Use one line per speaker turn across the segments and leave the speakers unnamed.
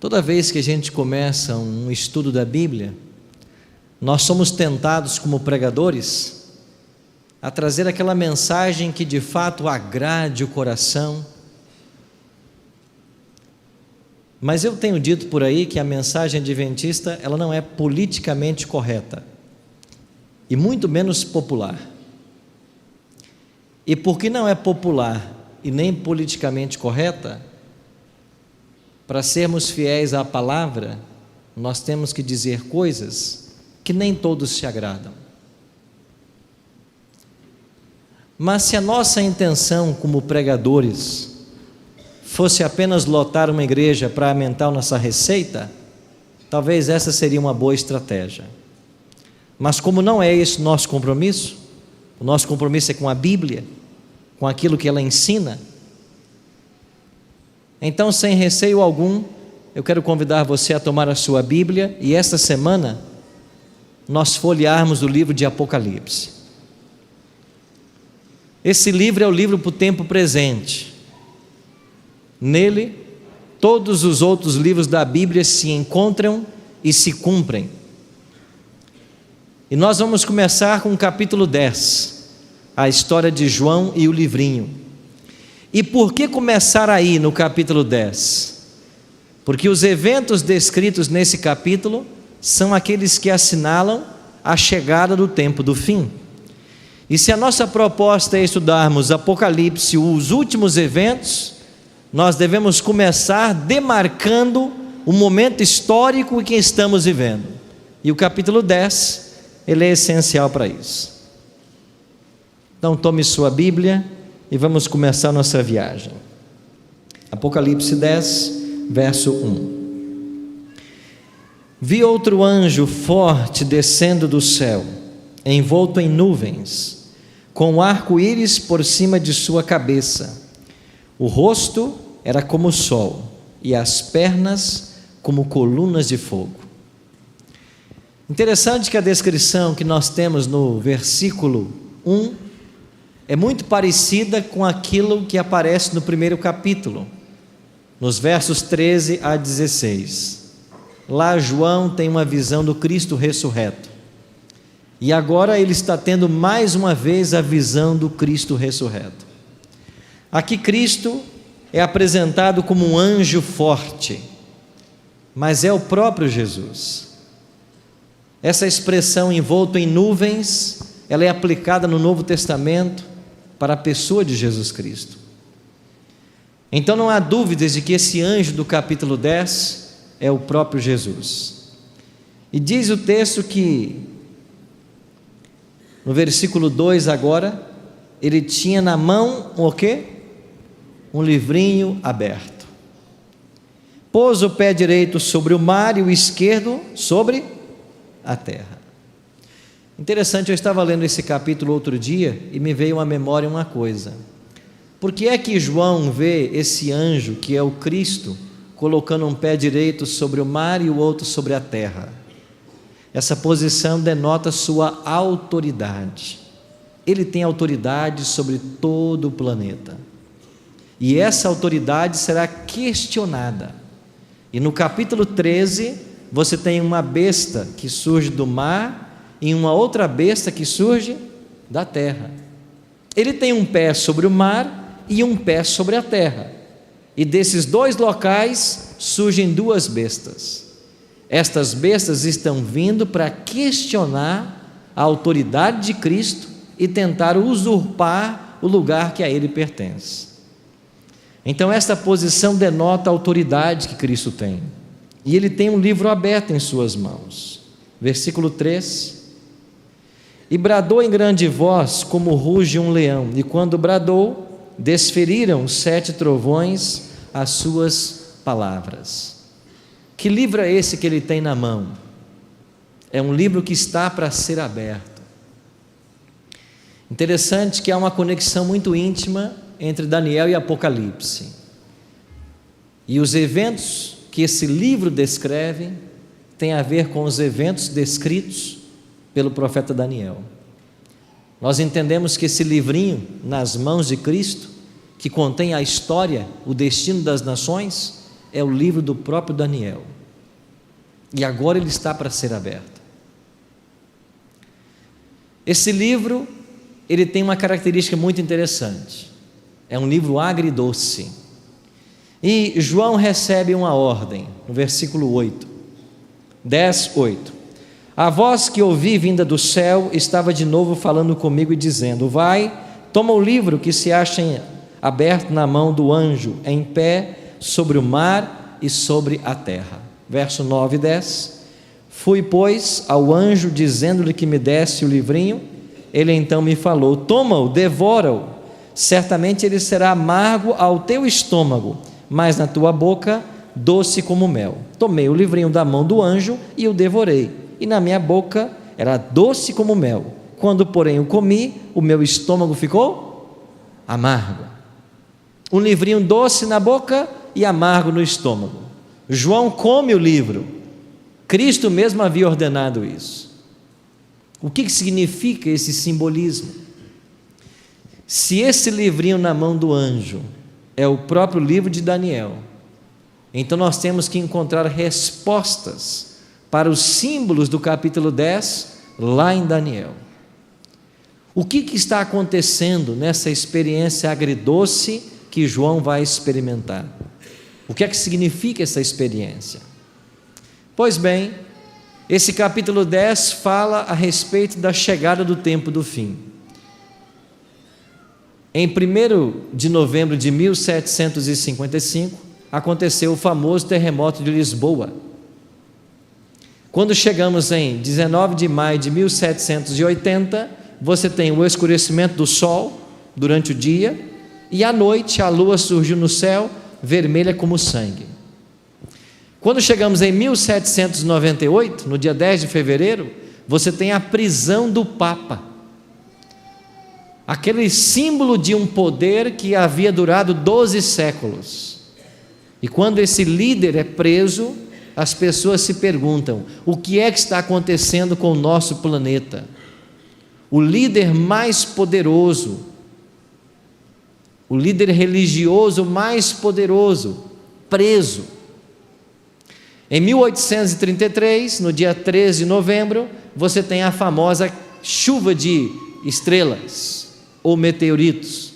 Toda vez que a gente começa um estudo da Bíblia, nós somos tentados como pregadores a trazer aquela mensagem que de fato agrade o coração. Mas eu tenho dito por aí que a mensagem adventista, ela não é politicamente correta, e muito menos popular. E porque não é popular e nem politicamente correta, para sermos fiéis à palavra, nós temos que dizer coisas que nem todos se agradam. Mas se a nossa intenção como pregadores fosse apenas lotar uma igreja para aumentar nossa receita, talvez essa seria uma boa estratégia. Mas como não é esse o nosso compromisso é com a Bíblia, com aquilo que ela ensina, então, sem receio algum, eu quero convidar você a tomar a sua Bíblia e esta semana nós folhearmos o livro de Apocalipse. Esse livro é o livro para o tempo presente. Nele, todos os outros livros da Bíblia se encontram e se cumprem. E nós vamos começar com o capítulo 10, a história de João e o livrinho. E por que começar aí no capítulo 10? Porque os eventos descritos nesse capítulo são aqueles que assinalam a chegada do tempo do fim. E se a nossa proposta é estudarmos Apocalipse, os últimos eventos, nós devemos começar demarcando o momento histórico em que estamos vivendo. E o capítulo 10, ele é essencial para isso. Então tome sua Bíblia e vamos começar nossa viagem. Apocalipse 10, verso 1. Vi outro anjo forte descendo do céu, envolto em nuvens, com um arco-íris por cima de sua cabeça. O rosto era como o sol, e as pernas como colunas de fogo. Interessante que a descrição que nós temos no versículo 1 é muito parecida com aquilo que aparece no primeiro capítulo, nos versos 13 a 16. Lá João tem uma visão do Cristo ressurreto, e agora ele está tendo mais uma vez a visão do Cristo ressurreto. Aqui Cristo é apresentado como um anjo forte, mas é o próprio Jesus. Essa expressão envolto em nuvens, ela é aplicada no Novo Testamento para a pessoa de Jesus Cristo. Então não há dúvidas de que esse anjo do capítulo 10 é o próprio Jesus. E diz o texto que, no versículo 2 agora, ele tinha na mão o quê? Um livrinho aberto. Pôs o pé direito sobre o mar e o esquerdo sobre a terra. Interessante, eu estava lendo esse capítulo outro dia e me veio à memória uma coisa. Por que é que João vê esse anjo, que é o Cristo, colocando um pé direito sobre o mar e o outro sobre a terra? Essa posição denota sua autoridade. Ele tem autoridade sobre todo o planeta. E essa autoridade será questionada. E no capítulo 13, você tem uma besta que surge do mar e uma outra besta que surge da terra. Ele tem um pé sobre o mar e um pé sobre a terra, e desses dois locais surgem duas bestas. Estas bestas estão vindo para questionar a autoridade de Cristo e tentar usurpar o lugar que a ele pertence. Então esta posição denota a autoridade que Cristo tem, e ele tem um livro aberto em suas mãos. Versículo 3: e bradou em grande voz, como ruge um leão, e quando bradou, desferiram 7 trovões as suas palavras. Que livro é esse que ele tem na mão? É um livro que está para ser aberto. Interessante que há uma conexão muito íntima entre Daniel e Apocalipse, e os eventos que esse livro descreve têm a ver com os eventos descritos pelo profeta Daniel. Nós entendemos que esse livrinho nas mãos de Cristo, que contém a história, o destino das nações, é o livro do próprio Daniel. E agora ele está para ser aberto. Esse livro, ele tem uma característica muito interessante. É um livro agridoce. E João recebe uma ordem, no versículo 8. 10:8. A voz que ouvi vinda do céu estava de novo falando comigo e dizendo: vai, toma o livro que se acha aberto na mão do anjo, em pé sobre o mar e sobre a terra. Verso 9 e 10. Fui, pois, ao anjo, dizendo-lhe que me desse o livrinho. Ele então me falou: toma-o, devora-o, certamente ele será amargo ao teu estômago, mas na tua boca doce como mel. Tomei o livrinho da mão do anjo e o devorei, e na minha boca era doce como mel. Quando, porém, o comi, o meu estômago ficou amargo. Um livrinho doce na boca e amargo no estômago. João come o livro. Cristo mesmo havia ordenado isso. O que significa esse simbolismo? Se esse livrinho na mão do anjo é o próprio livro de Daniel, então nós temos que encontrar respostas para os símbolos do capítulo 10 lá em Daniel. O que está acontecendo nessa experiência agridoce que João vai experimentar? O que é que significa essa experiência? Pois bem, esse capítulo 10 fala a respeito da chegada do tempo do fim. Em 1º de novembro de 1755, aconteceu o famoso terremoto de Lisboa. Quando chegamos em 19 de maio de 1780, você tem o escurecimento do sol durante o dia, e à noite a lua surgiu no céu, vermelha como sangue. Quando chegamos em 1798, no dia 10 de fevereiro, você tem a prisão do Papa. Aquele símbolo de um poder que havia durado 12 séculos. E quando esse líder é preso, as pessoas se perguntam: o que é que está acontecendo com o nosso planeta? O líder mais poderoso, o líder religioso mais poderoso, preso. Em 1833, no dia 13 de novembro, você tem a famosa chuva de estrelas ou meteoritos.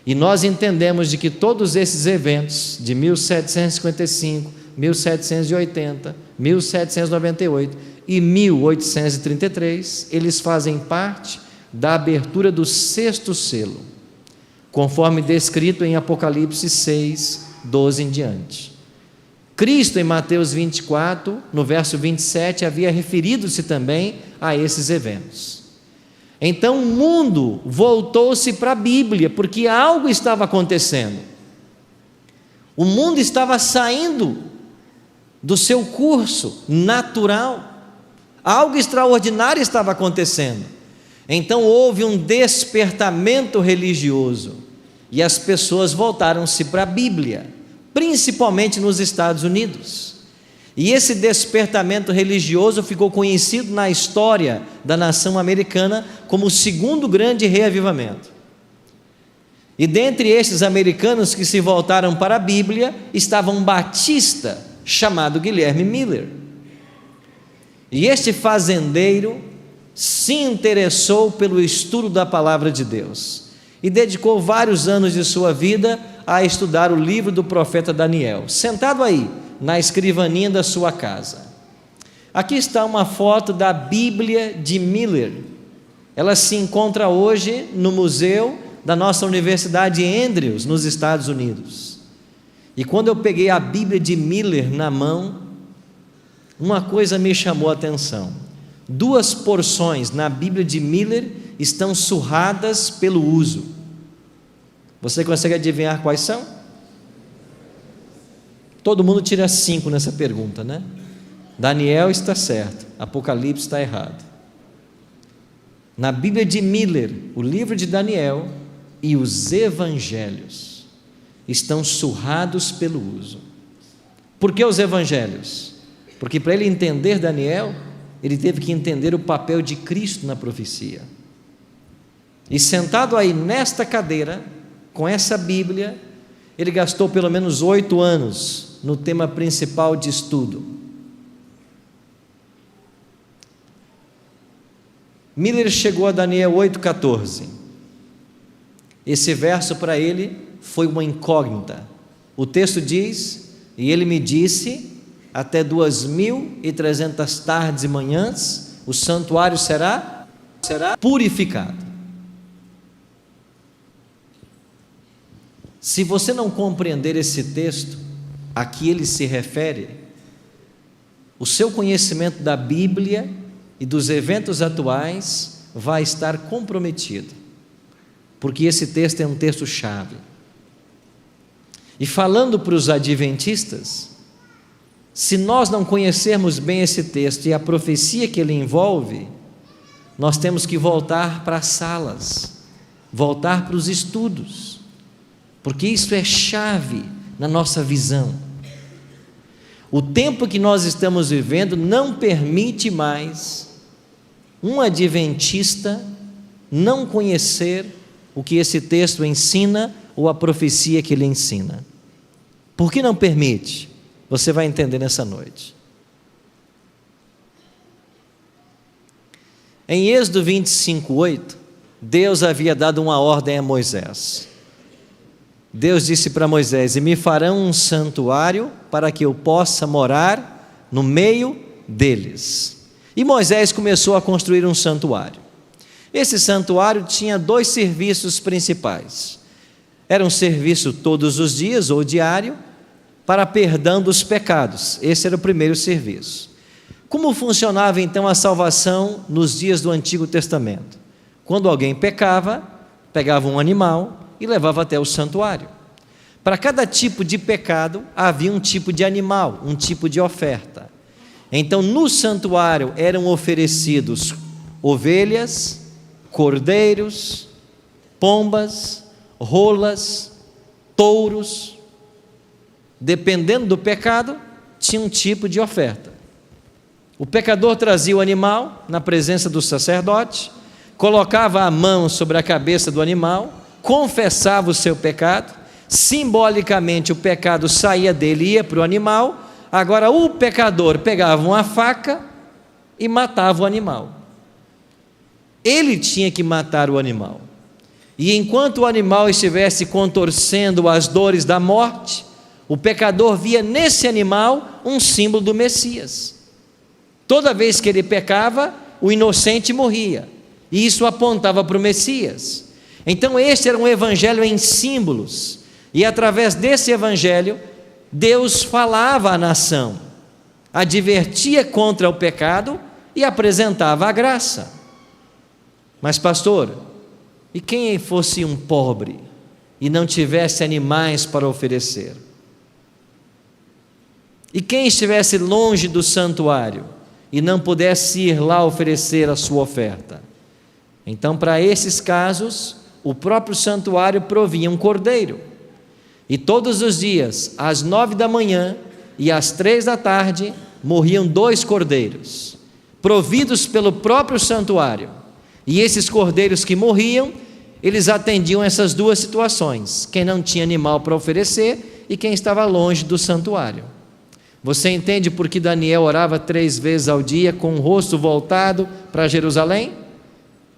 E nós entendemos de que todos esses eventos de 1755, 1780, 1798 e 1833, eles fazem parte da abertura do 6º selo, conforme descrito em Apocalipse 6, 12 em diante. Cristo, em Mateus 24, no verso 27, havia referido-se também a esses eventos. Então o mundo voltou-se para a Bíblia, porque algo estava acontecendo. O mundo estava saindo do seu curso natural, algo extraordinário estava acontecendo. Então houve um despertamento religioso, e as pessoas voltaram-se para a Bíblia, principalmente nos Estados Unidos. E esse despertamento religioso ficou conhecido na história da nação americana como o segundo grande reavivamento. E dentre estes americanos que se voltaram para a Bíblia, estava um batista chamado Guilherme Miller. E este fazendeiro se interessou pelo estudo da palavra de Deus e dedicou vários anos de sua vida a estudar o livro do profeta Daniel, sentado aí na escrivaninha da sua casa. Aqui está uma foto da Bíblia de Miller. Ela se encontra hoje no museu da nossa Universidade Andrews, nos Estados Unidos. E quando eu peguei a Bíblia de Miller na mão, uma coisa me chamou a atenção. 2 porções na Bíblia de Miller estão surradas pelo uso. Você consegue adivinhar quais são? Todo mundo tira 5 nessa pergunta, né? Daniel está certo, Apocalipse está errado. Na Bíblia de Miller, o livro de Daniel e os evangelhos estão surrados pelo uso. Por que os evangelhos? Porque para ele entender Daniel, ele teve que entender o papel de Cristo na profecia. E sentado aí nesta cadeira, com essa Bíblia, ele gastou pelo menos 8 anos no tema principal de estudo. Miller chegou a Daniel 8,14. Esse verso para ele foi uma incógnita. O texto diz: e ele me disse, até 2.300 tardes e manhãs, o santuário será purificado. Se você não compreender esse texto, a que ele se refere, o seu conhecimento da Bíblia e dos eventos atuais vai estar comprometido, porque esse texto é um texto-chave. E falando para os adventistas, se nós não conhecermos bem esse texto e a profecia que ele envolve, nós temos que voltar para as salas, voltar para os estudos, porque isso é chave na nossa visão. O tempo que nós estamos vivendo não permite mais um adventista não conhecer o que esse texto ensina ou a profecia que ele ensina. Por que não permite? Você vai entender nessa noite. Em Êxodo 25:8, Deus havia dado uma ordem a Moisés. Deus disse para Moisés: e me farão um santuário para que eu possa morar no meio deles. E Moisés começou a construir um santuário. Esse santuário tinha 2 serviços principais. Era um serviço todos os dias ou diário para perdão dos pecados. Esse era o primeiro serviço. Como funcionava então a salvação nos dias do Antigo Testamento? Quando alguém pecava, pegava um animal e levava até o santuário. Para cada tipo de pecado havia um tipo de animal, um tipo de oferta. Então no santuário eram oferecidos ovelhas, cordeiros, pombas, rolas, touros. Dependendo do pecado, tinha um tipo de oferta. O pecador trazia o animal na presença do sacerdote, colocava a mão sobre a cabeça do animal, confessava o seu pecado, simbolicamente o pecado saía dele e ia para o animal. Agora o pecador pegava uma faca e matava o animal. Ele tinha que matar o animal, e enquanto o animal estivesse contorcendo as dores da morte, o pecador via nesse animal um símbolo do Messias. Toda vez que ele pecava, o inocente morria, e isso apontava para o Messias. Então este era um evangelho em símbolos, e através desse evangelho, Deus falava à nação, advertia contra o pecado e apresentava a graça. Mas pastor, e quem fosse um pobre e não tivesse animais para oferecer? E quem estivesse longe do santuário e não pudesse ir lá oferecer a sua oferta? Então, para esses casos, o próprio santuário provia um cordeiro. E todos os dias, às 9 da manhã e às 3 da tarde, morriam 2 cordeiros, providos pelo próprio santuário. E esses cordeiros que morriam, eles atendiam essas 2 situações: quem não tinha animal para oferecer e quem estava longe do santuário. Você entende por que Daniel orava 3 vezes ao dia com o rosto voltado para Jerusalém?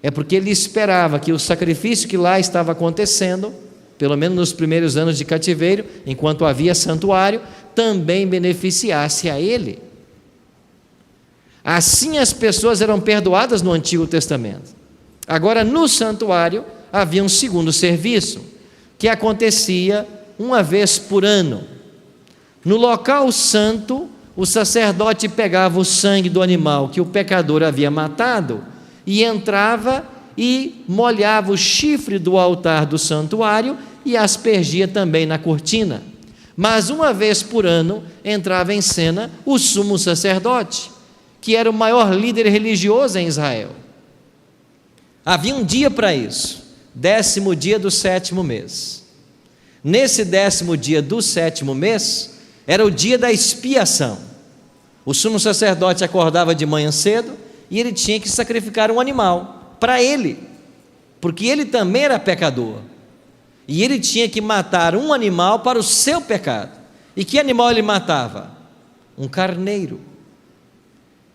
É porque ele esperava que o sacrifício que lá estava acontecendo, pelo menos nos primeiros anos de cativeiro, enquanto havia santuário, também beneficiasse a ele. Assim as pessoas eram perdoadas no Antigo Testamento. Agora no santuário havia um segundo serviço, que acontecia uma vez por ano. No local santo, o sacerdote pegava o sangue do animal que o pecador havia matado e entrava e molhava o chifre do altar do santuário e aspergia também na cortina. Mas uma vez por ano entrava em cena o sumo sacerdote, que era o maior líder religioso em Israel. Havia um dia para isso, 10º dia do 7º mês. Nesse 10º dia do 7º mês, era o dia da expiação. O sumo sacerdote acordava de manhã cedo e ele tinha que sacrificar um animal para ele, porque ele também era pecador, e ele tinha que matar um animal para o seu pecado. E que animal ele matava? Um carneiro.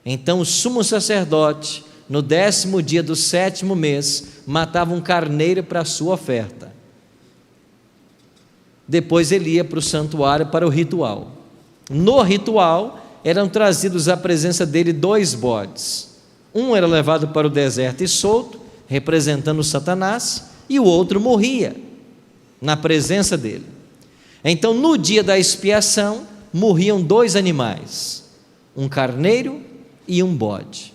Então o sumo sacerdote, no 10º dia do 7º mês, matava um carneiro para a sua oferta. Depois ele ia para o santuário para o ritual. No ritual, eram trazidos à presença dele 2 bodes. Um era levado para o deserto e solto, representando Satanás, e o outro morria na presença dele. Então, no dia da expiação, morriam 2 animais, um carneiro e um bode.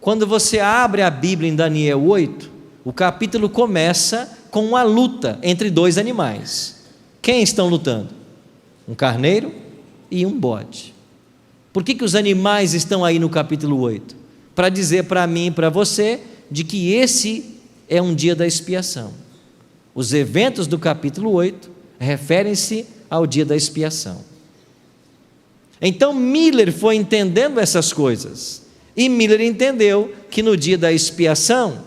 Quando você abre a Bíblia em Daniel 8, o capítulo começa com uma luta entre 2 animais. Quem estão lutando? Um carneiro e um bode. Por que os animais estão aí no capítulo 8? Para dizer para mim e para você de que esse é um dia da expiação. Os eventos do capítulo 8 referem-se ao dia da expiação. Então Miller foi entendendo essas coisas, e Miller entendeu que no dia da expiação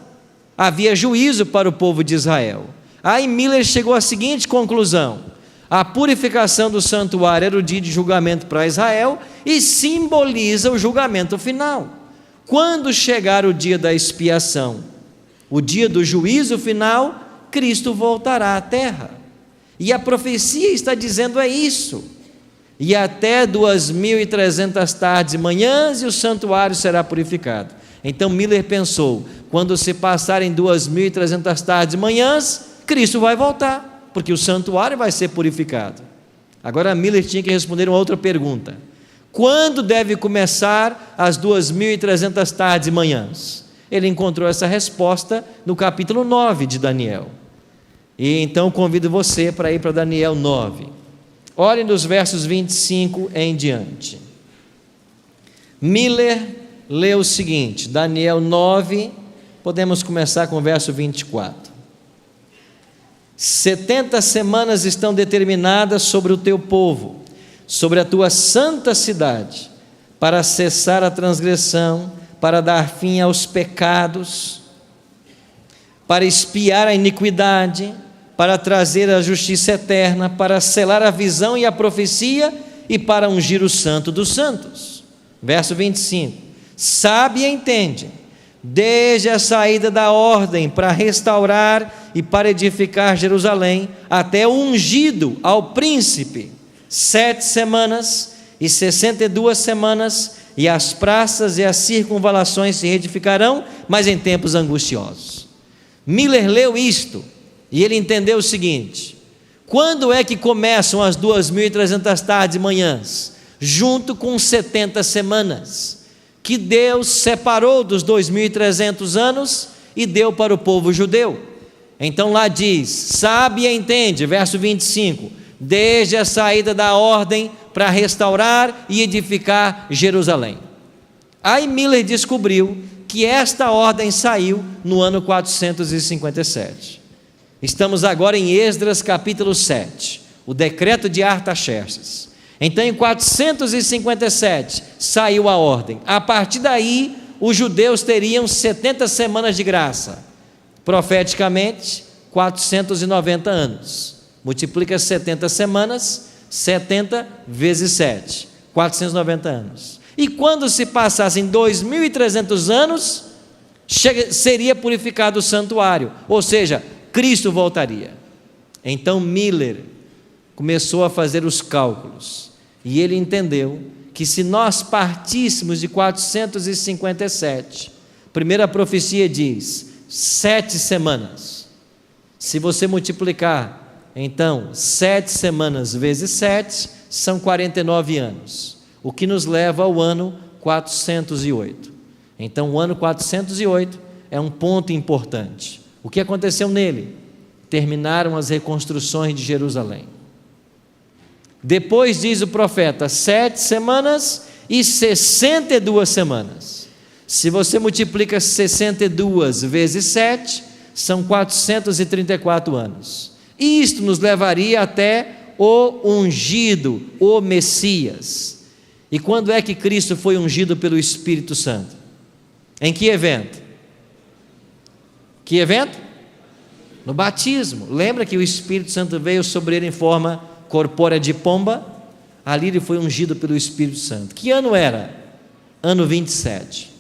havia juízo para o povo de Israel. Aí Miller chegou à seguinte conclusão: a purificação do santuário era o dia de julgamento para Israel e simboliza o julgamento final. Quando chegar o dia da expiação, o dia do juízo final, Cristo voltará à terra. E a profecia está dizendo isso. E até 2.300 tardes e manhãs e o santuário será purificado. Então Miller pensou, quando se passarem 2.300 tardes e manhãs, Cristo vai voltar, porque o santuário vai ser purificado. Agora Miller tinha que responder uma outra pergunta: quando deve começar as 2.300 tardes e manhãs? Ele encontrou essa resposta no capítulo 9 de Daniel. E então convido você para ir para Daniel 9. Olhem dos versos 25 em diante. Miller lê o seguinte, Daniel 9, podemos começar com o verso 24. 70 semanas estão determinadas sobre o teu povo, sobre a tua santa cidade, para cessar a transgressão, para dar fim aos pecados, para expiar a iniquidade, para trazer a justiça eterna, para selar a visão e a profecia e para ungir o santo dos santos. Verso 25: sabe e entende, desde a saída da ordem para restaurar e para edificar Jerusalém, até o ungido ao príncipe, 7 semanas e 62 semanas, e as praças e as circunvalações se reedificarão, mas em tempos angustiosos. Miller leu isto e ele entendeu o seguinte: quando é que começam as 2.300 tardes e manhãs? Junto com 70 semanas, que Deus separou dos 2.300 anos e deu para o povo judeu. Então lá diz, sabe e entende, verso 25, desde a saída da ordem para restaurar e edificar Jerusalém. Aí Miller descobriu que esta ordem saiu no ano 457. Estamos agora em Esdras capítulo 7, o decreto de Artaxerxes. Então em 457 saiu a ordem. A partir daí os judeus teriam 70 semanas de graça, profeticamente 490 anos. Multiplica 70 semanas, 70 vezes 7, 490 anos. E quando se passassem 2.300 anos, seria purificado o santuário, ou seja, Cristo voltaria. Então Miller começou a fazer os cálculos, e ele entendeu que se nós partíssemos de 457, a primeira profecia diz, 7 semanas, se você multiplicar, então, 7 semanas vezes 7, são 49 anos, o que nos leva ao ano 408. Então o ano 408 é um ponto importante. O que aconteceu nele? Terminaram as reconstruções de Jerusalém. Depois diz o profeta, 7 semanas e 62 semanas. Se você multiplica 62 vezes 7, são 434 anos. E isto nos levaria até o ungido, o Messias. E quando é que Cristo foi ungido pelo Espírito Santo? Em que evento? Que evento? No batismo. Lembra que o Espírito Santo veio sobre ele em forma corpórea de pomba, ali ele foi ungido pelo Espírito Santo. Que ano era? Ano 27.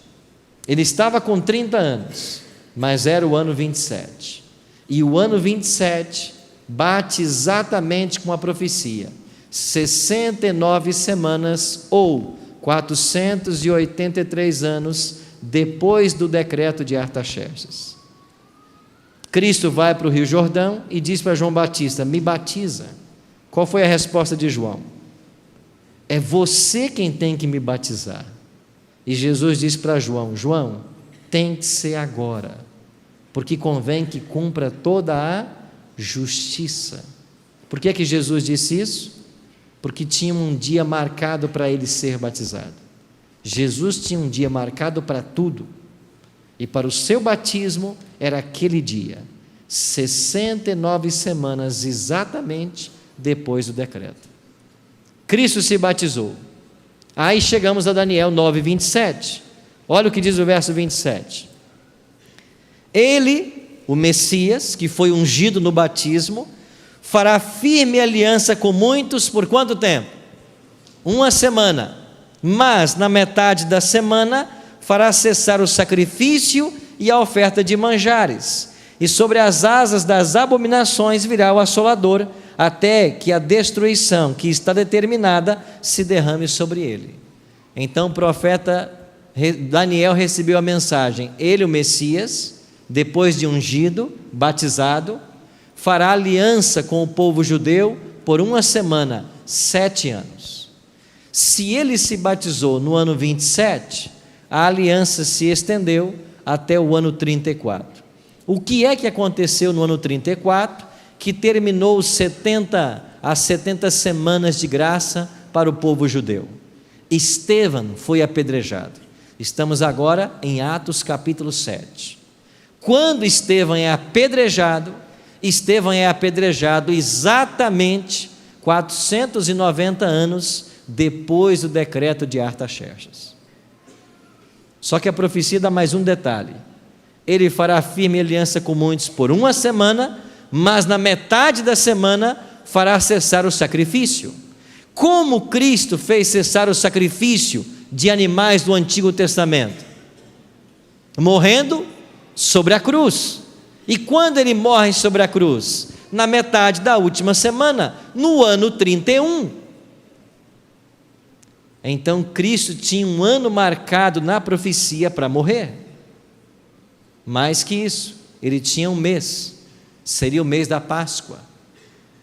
Ele estava com 30 anos, mas era o ano 27. E o ano 27 bate exatamente com a profecia. 69 semanas ou 483 anos depois do decreto de Artaxerxes. Cristo vai para o Rio Jordão e diz para João Batista: me batiza. Qual foi a resposta de João? É você quem tem que me batizar. E Jesus disse para João: João, tem que ser agora, porque convém que cumpra toda a justiça. Por que Jesus disse isso? Porque tinha um dia marcado para ele ser batizado. Jesus tinha um dia marcado para tudo, e para o seu batismo era aquele dia, 69 semanas exatamente depois do decreto. Cristo se batizou. Aí chegamos a Daniel 9:27. Olha o que diz o verso 27. Ele, o Messias, que foi ungido no batismo, fará firme aliança com muitos por quanto tempo? 1 semana. Mas na metade da semana fará cessar o sacrifício e a oferta de manjares, e sobre as asas das abominações virá o assolador, até que a destruição que está determinada se derrame sobre ele. Então o profeta Daniel recebeu a mensagem: ele, o Messias, depois de ungido, batizado, fará aliança com o povo judeu por 1 semana, 7 anos. Se ele se batizou no ano 27, a aliança se estendeu até o ano 34. O que é que aconteceu no ano 34, que terminou as 70 semanas de graça para o povo judeu? Estevão foi apedrejado. Estamos agora em Atos capítulo 7. Quando Estevão é apedrejado exatamente 490 anos depois do decreto de Artaxerxes. Só que a profecia dá mais um detalhe: ele fará firme aliança com muitos por 1 semana, mas na metade da semana fará cessar o sacrifício. Como Cristo fez cessar o sacrifício de animais do Antigo Testamento? Morrendo sobre a cruz. E quando ele morre sobre a cruz? Na metade da última semana, no ano 31. Então Cristo tinha um ano marcado na profecia para morrer. Mais que isso, ele tinha um mês, seria o mês da Páscoa.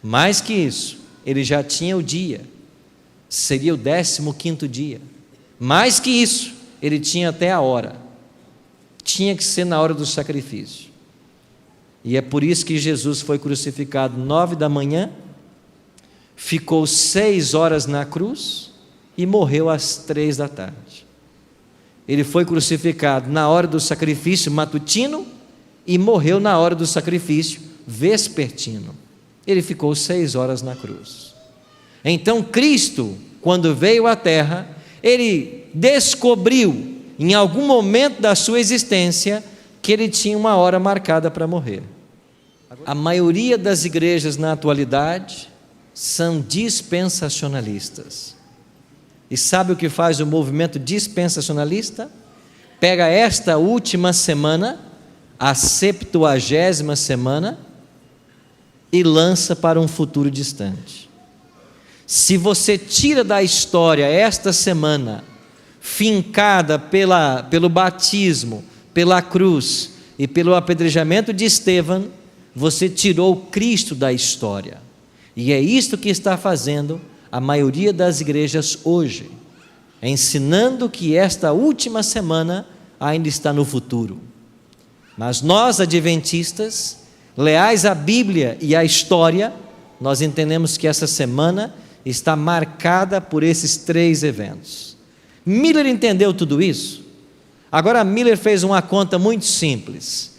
Mais que isso, ele já tinha o dia, seria o 15º dia. Mais que isso, ele tinha até a hora, tinha que ser na hora do sacrifício. E é por isso que Jesus foi crucificado 9 da manhã, ficou 6 horas na cruz e morreu às 3 da tarde. Ele foi crucificado na hora do sacrifício matutino e morreu na hora do sacrifício vespertino. Ele ficou 6 horas na cruz. Então Cristo, quando veio à terra, ele descobriu em algum momento da sua existência que ele tinha uma hora marcada para morrer. A maioria das igrejas na atualidade são dispensacionalistas. E sabe o que faz o movimento dispensacionalista? Pega esta última semana, a 70ª semana, e lança para um futuro distante. Se você tira da história esta semana, fincada pelo batismo, pela cruz e pelo apedrejamento de Estevão, você tirou Cristo da história. E é isto que está fazendo a maioria das igrejas hoje, ensinando que esta última semana ainda está no futuro. Mas nós, adventistas, leais à Bíblia e à história, nós entendemos que essa semana está marcada por esses 3 eventos. Miller entendeu tudo isso. Agora Miller fez uma conta muito simples.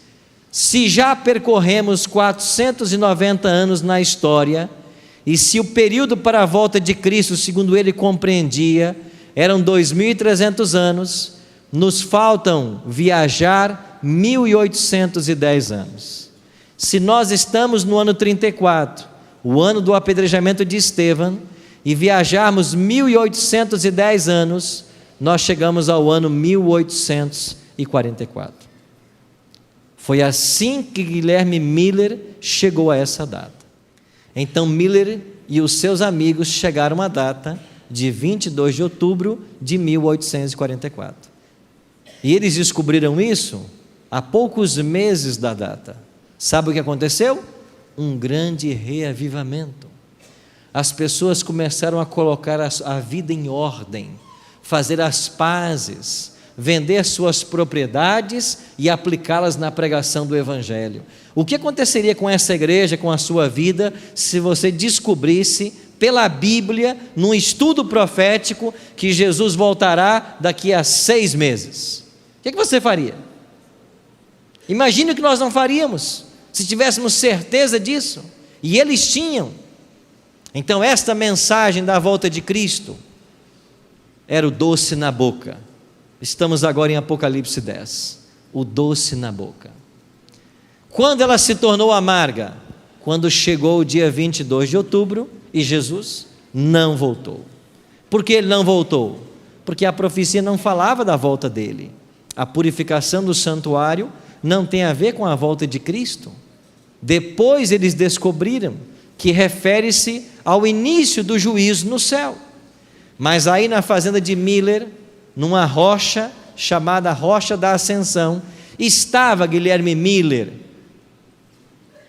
Se já percorremos 490 anos na história, e se o período para a volta de Cristo, segundo ele compreendia, eram 2.300 anos, nos faltam viajar 1.810 anos. Se nós estamos no ano 34, o ano do apedrejamento de Estevão, e viajarmos 1810 anos, nós chegamos ao ano 1844. Foi assim que Guilherme Miller chegou a essa data. Então Miller e os seus amigos chegaram à data de 22 de outubro de 1844. E eles descobriram isso há poucos meses da data. Sabe o que aconteceu? Um grande reavivamento. As pessoas começaram a colocar a vida em ordem, fazer as pazes, vender suas propriedades e aplicá-las na pregação do Evangelho. O que aconteceria com essa igreja, com a sua vida, se você descobrisse pela Bíblia, num estudo profético, que Jesus voltará daqui a 6 meses? O que você faria? Imagine o que nós não faríamos, se tivéssemos certeza disso, e eles tinham. Então esta mensagem da volta de Cristo era o doce na boca. Estamos agora em Apocalipse 10, o doce na boca. Quando ela se tornou amarga? Quando chegou o dia 22 de outubro e Jesus não voltou. Por que ele não voltou? Porque a profecia não falava da volta dele. A purificação do santuário não tem a ver com a volta de Cristo. Depois eles descobriram que refere-se ao início do juízo no céu. Mas aí na fazenda de Miller, numa rocha chamada Rocha da Ascensão, estava Guilherme Miller,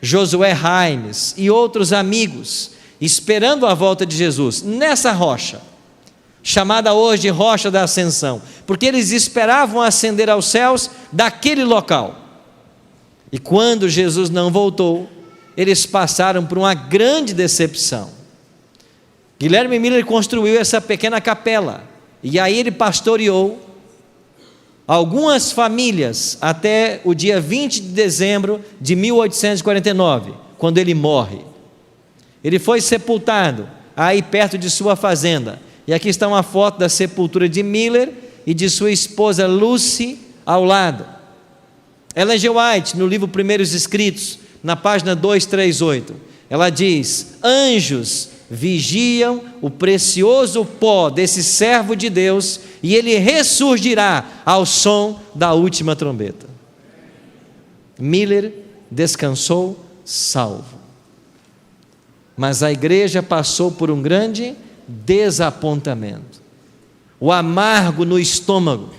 Josué Raimes e outros amigos, esperando a volta de Jesus, nessa rocha, chamada hoje de Rocha da Ascensão, porque eles esperavam ascender aos céus daquele local. E quando Jesus não voltou, eles passaram por uma grande decepção. Guilherme Miller construiu essa pequena capela, e aí ele pastoreou algumas famílias até o dia 20 de dezembro de 1849, quando ele morre. Ele foi sepultado aí perto de sua fazenda, e aqui está uma foto da sepultura de Miller e de sua esposa Lucy ao lado. Ellen G. White, no livro Primeiros Escritos, na página 238, ela diz: anjos vigiam o precioso pó desse servo de Deus, e ele ressurgirá ao som da última trombeta. Miller descansou salvo, mas a igreja passou por um grande desapontamento, o amargo no estômago.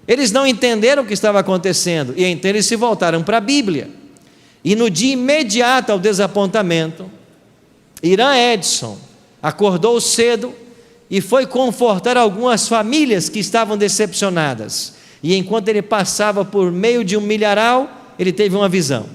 Eles não entenderam o que estava acontecendo, e então eles se voltaram para a Bíblia. E no dia imediato ao desapontamento, Irã Edson acordou cedo e foi confortar algumas famílias que estavam decepcionadas. E enquanto ele passava por meio de um milharal, ele teve uma visão.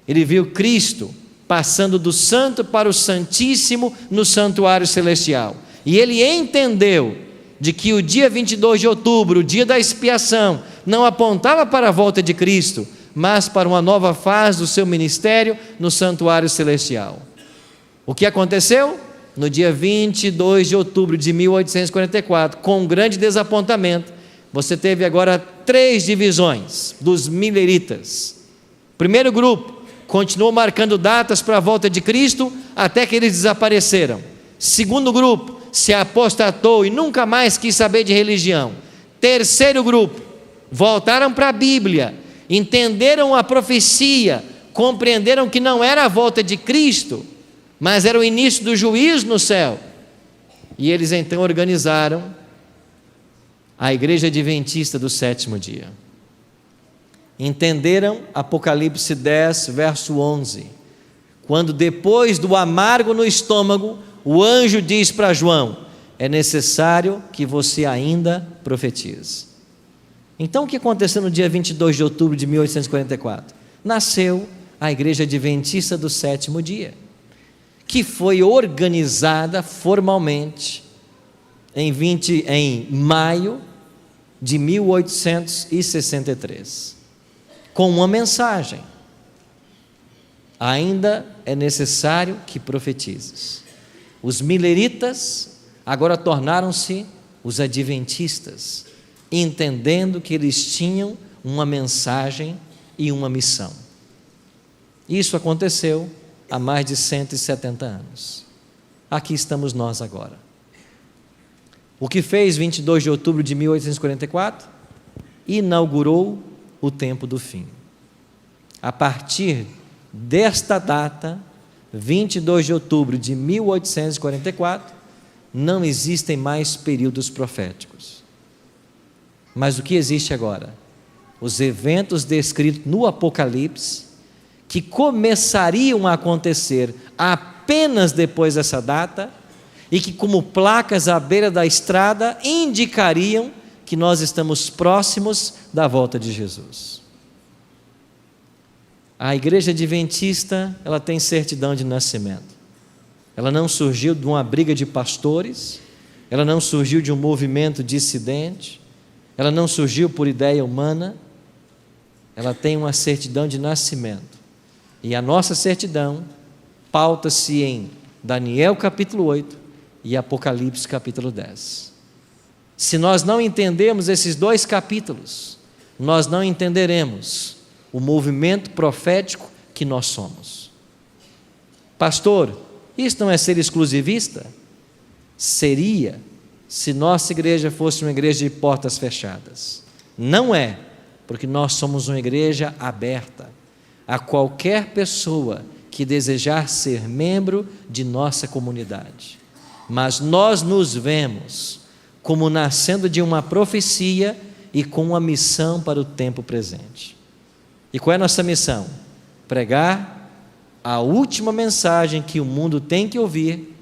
Ele viu Cristo passando do santo para o santíssimo no santuário celestial. E ele entendeu de que o dia 22 de outubro, o dia da expiação, não apontava para a volta de Cristo, mas para uma nova fase do seu ministério no santuário celestial. O que aconteceu? No dia 22 de outubro de 1844, com um grande desapontamento, você teve agora 3 divisões dos milleritas. Primeiro grupo continuou marcando datas para a volta de Cristo até que eles desapareceram. Segundo grupo se apostatou e nunca mais quis saber de religião. Terceiro grupo voltaram para a Bíblia, entenderam a profecia, compreenderam que não era a volta de Cristo, mas era o início do juízo no céu. E eles então organizaram a Igreja Adventista do 7º dia. Entenderam Apocalipse 10, verso 11, quando depois do amargo no estômago, o anjo diz para João: é necessário que você ainda profetize. Então o que aconteceu no dia 22 de outubro de 1844? Nasceu a Igreja Adventista do 7º dia, que foi organizada formalmente em maio de 1863, com uma mensagem: ainda é necessário que profetizes. Os milleritas agora tornaram-se os adventistas, entendendo que eles tinham uma mensagem e uma missão. Isso aconteceu há mais de 170 anos. Aqui estamos nós agora. O que fez 22 de outubro de 1844? Inaugurou o tempo do fim. A partir desta data, 22 de outubro de 1844, não existem mais períodos proféticos. Mas o que existe agora? Os eventos descritos no Apocalipse, que começariam a acontecer apenas depois dessa data, e que, como placas à beira da estrada, indicariam que nós estamos próximos da volta de Jesus. A igreja adventista, ela tem certidão de nascimento. Ela não surgiu de uma briga de pastores, ela não surgiu de um movimento dissidente, ela não surgiu por ideia humana, ela tem uma certidão de nascimento. E a nossa certidão pauta-se em Daniel capítulo 8 e Apocalipse capítulo 10. Se nós não entendermos esses dois capítulos, nós não entenderemos o movimento profético que nós somos. Pastor, isso não é ser exclusivista? Seria, se nossa igreja fosse uma igreja de portas fechadas. Não é, porque nós somos uma igreja aberta a qualquer pessoa que desejar ser membro de nossa comunidade. Mas nós nos vemos como nascendo de uma profecia e com uma missão para o tempo presente. E qual é a nossa missão? Pregar a última mensagem que o mundo tem que ouvir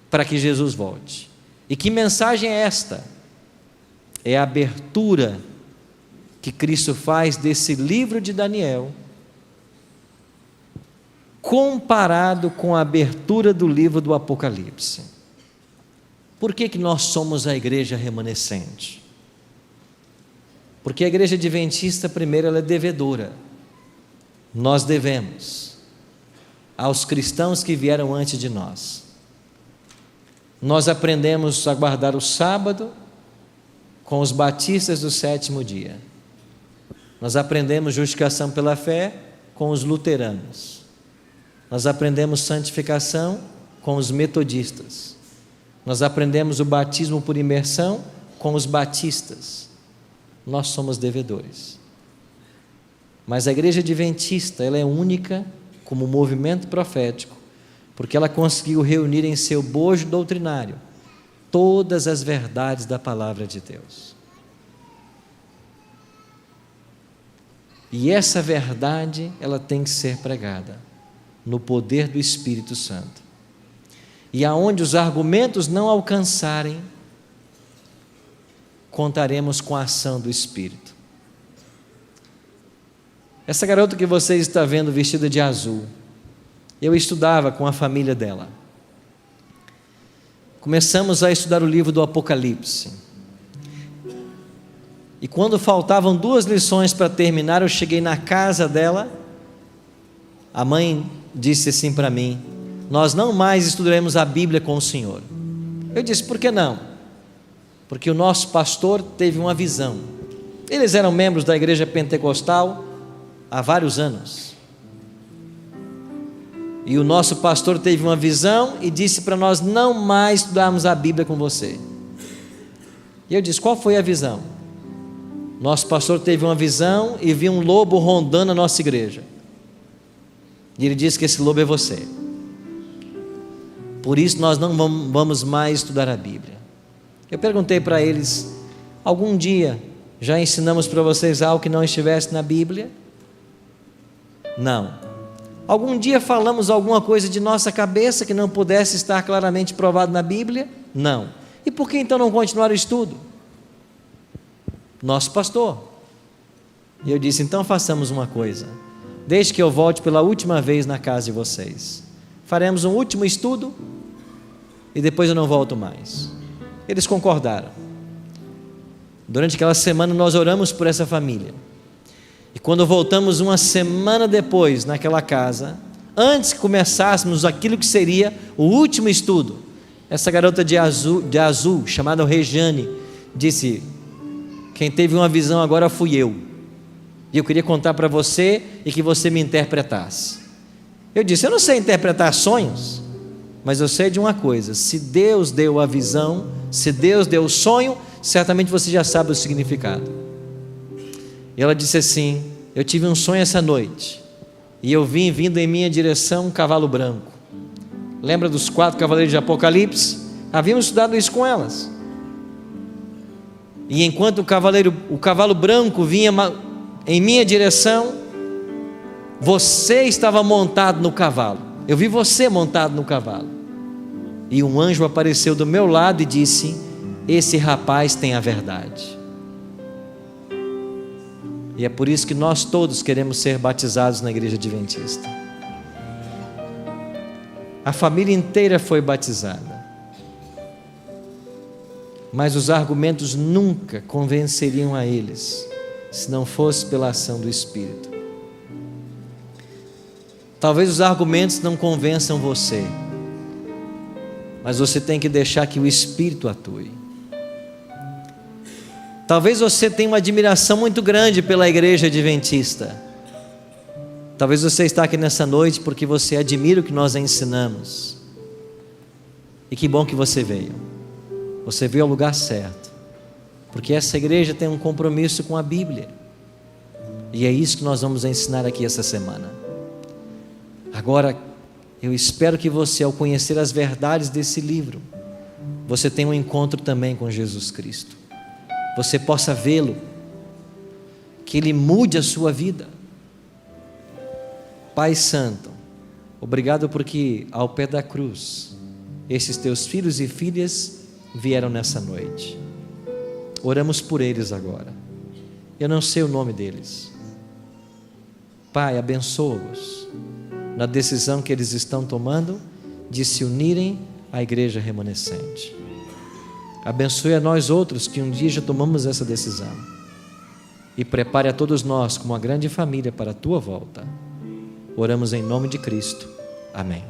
para que Jesus volte. E que mensagem é esta? É a abertura que Cristo faz desse livro de Daniel, comparado com a abertura do livro do Apocalipse. Por que nós somos a igreja remanescente? Porque a igreja adventista, primeiro, ela é devedora. Nós devemos aos cristãos que vieram antes de nós. Nós aprendemos a guardar o sábado com os batistas do sétimo dia. Nós aprendemos justificação pela fé com os luteranos. Nós aprendemos santificação com os metodistas. Nós aprendemos o batismo por imersão com os batistas. Nós somos devedores. Mas a igreja adventista, ela é única como movimento profético, porque ela conseguiu reunir em seu bojo doutrinário todas as verdades da palavra de Deus. E essa verdade, ela tem que ser pregada no poder do Espírito Santo. E aonde os argumentos não alcançarem, contaremos com a ação do Espírito. Essa garota que você está vendo vestida de azul, eu estudava com a família dela. Começamos a estudar o livro do Apocalipse. E quando faltavam 2 lições para terminar, eu cheguei na casa dela. A mãe disse assim para mim: nós não mais estudaremos a Bíblia com o senhor. Eu disse: por que não? Porque o nosso pastor teve uma visão. Eles eram membros da igreja pentecostal há vários anos. E o nosso pastor teve uma visão e disse para nós não mais estudarmos a Bíblia com você. E eu disse: qual foi a visão? Nosso pastor teve uma visão e viu um lobo rondando a nossa igreja. E ele disse que esse lobo é você. Por isso nós não vamos mais estudar a Bíblia. Eu perguntei para eles: algum dia já ensinamos para vocês algo que não estivesse na Bíblia? Não. Algum dia falamos alguma coisa de nossa cabeça que não pudesse estar claramente provado na Bíblia? Não. E por que então não continuar o estudo? Nosso pastor. E eu disse: então façamos uma coisa. Desde que eu volte pela última vez na casa de vocês, faremos um último estudo e depois eu não volto mais. Eles concordaram. Durante aquela semana nós oramos por essa família. E quando voltamos uma semana depois naquela casa, antes que começássemos aquilo que seria o último estudo, essa garota de azul chamada Rejane, disse: quem teve uma visão agora fui eu. E eu queria contar para você e que você me interpretasse. Eu disse: eu não sei interpretar sonhos, mas eu sei de uma coisa: se Deus deu a visão, se Deus deu o sonho, certamente você já sabe o significado. E ela disse assim: eu tive um sonho essa noite, e eu vi vindo em minha direção um cavalo branco. Lembra dos 4 cavaleiros de Apocalipse? Havíamos estudado isso com elas. E enquanto o cavalo branco vinha em minha direção, você estava montado no cavalo. Eu vi você montado no cavalo. E um anjo apareceu do meu lado e disse: esse rapaz tem a verdade. E é por isso que nós todos queremos ser batizados na igreja adventista. A família inteira foi batizada, mas os argumentos nunca convenceriam a eles, se não fosse pela ação do Espírito. Talvez os argumentos não convençam você, mas você tem que deixar que o Espírito atue. Talvez você tenha uma admiração muito grande pela igreja adventista. Talvez você está aqui nessa noite porque você admira o que nós ensinamos. E que bom que você veio. Você veio ao lugar certo, porque essa igreja tem um compromisso com a Bíblia. E é isso que nós vamos ensinar aqui essa semana. Agora, eu espero que você, ao conhecer as verdades desse livro, você tenha um encontro também com Jesus Cristo. Você possa vê-lo, que Ele mude a sua vida. Pai Santo, obrigado porque ao pé da cruz, esses teus filhos e filhas vieram nessa noite. Oramos por eles agora. Eu não sei o nome deles. Pai, abençoa-os na decisão que eles estão tomando de se unirem à igreja remanescente. Abençoe a nós outros que um dia já tomamos essa decisão, e prepare a todos nós como uma grande família para a tua volta. Oramos em nome de Cristo. Amém.